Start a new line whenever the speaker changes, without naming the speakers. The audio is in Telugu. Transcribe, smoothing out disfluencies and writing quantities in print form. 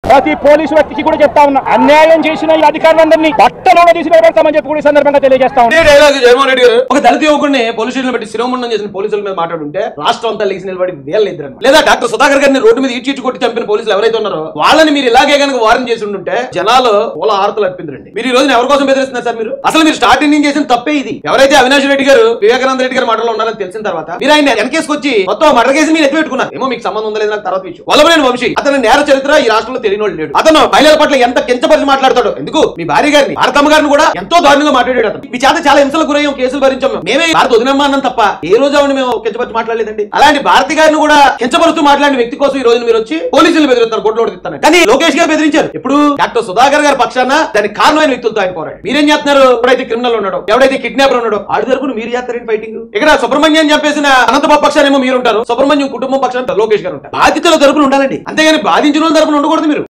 ప్రతి పోలీసు వ్యక్తికి కూడా చెప్తా ఉన్నా, అన్యాయం చేసిన ఈ అధికారులందరినీ బట్టలోనే తీసి పెడతామని చెప్పి కూడా సందర్భంగా తెలియజేస్తా ఉన్నా.
జగన్మోహన్ రెడ్డి గారు ఒక దళిత యువకుడిని పోలీసు స్టేషన్ పెట్టి శిరోమండనం చేసిన పోలీసుల మీద మాట్లాడుంటే రాష్ట్రం అంతా లేచి నిలబడి వేల ఇద్దరు, లేదా డాక్టర్ సుధాకర్ గారిని రోడ్డు మీద ఈడ్చి కొట్టి చంపిన పోలీసులు ఎవరైతే ఉన్నారో వాళ్ళని మీరు ఇలాగే కనుక వారం చేసి ఉంటే జనాలు పూల హారతలు అర్పించండి. మీరు ఈ రోజున ఎవరి కోసం బెదిరిస్తున్నారు సార్? మీరు అసలు మీరు స్టార్టింగ్ నుంచి చేసిన తప్పే ఇది. ఎవరైతే అవినాష్ రెడ్డి గారు వివేకానంద రెడ్డి గారు మాటలో ఉన్నారని తెలిసిన తర్వాత మీరు ఆయన వెనకేసుకొచ్చి మొత్తం మర్డర్ కేసు మీరు ఎత్తి పెట్టుకున్నారు. ఏమో మీకు సంబంధం ఉందా లేదా నాకు తర్వాత విషయం. వల్లభనేని వంశీ అతని నేర చరిత్ర ఈ రాష్ట్రంలో తెలియని వాళ్ళు లేడు. అతను మహిళల పట్ల ఎంత కించపరిచి మాట్లాడతాడు. ఎందుకు మీ భార్య గారిని భారతమ్మ గారిని కూడా ఎంతో దారుణంగా మాట్లాడాడు. అతను మీ చేత చాలా హింసలకు గురయ్యాం, కేసులు భరించాం. మేమే భారత వదినమ్మ అన్నాం తప్ప ఏ రోజు ఆవిడ మేము కించపరిచి మాట్లాడలేదండి. అలాంటి భారతి గారిని కూడా కించపరుస్తూ మాట్లాడిన వ్యక్తి కోసం ఈ రోజు మీరు వచ్చి పోలీసులు బెదిరిస్తారు, కోర్టులో తిస్తాను. కానీ లోకేష్ గారు బెదిరించారు. ఇప్పుడు డాక్టర్ సుధాకర్ గారి పక్షాన దానికి కారణమైన వ్యక్తులతో ఆయన పోరాడు. మీరేం చేస్తున్నారు? ఎవడైతే క్రిమినల్ ఉన్నాడో, ఎవడైతే కిడ్నాపర్ ఉన్నాడో ఆడి తరపున మీరు చేస్తారండి ఫైటింగ్. ఇక్కడ సుబ్రహ్మణ్యం చంపేసిన అనంతబాబు పక్షానేమో మీరు ఉంటారు, సుబ్రహ్మణ్యం కుటుంబం పక్షాన లోకేష్ గారు ఉంటారు. బాధితుల తరపున ఉండాలండి, అంతేగాని బాధించిన వాళ్ళ తరపున ఉండకూడదు. మీరు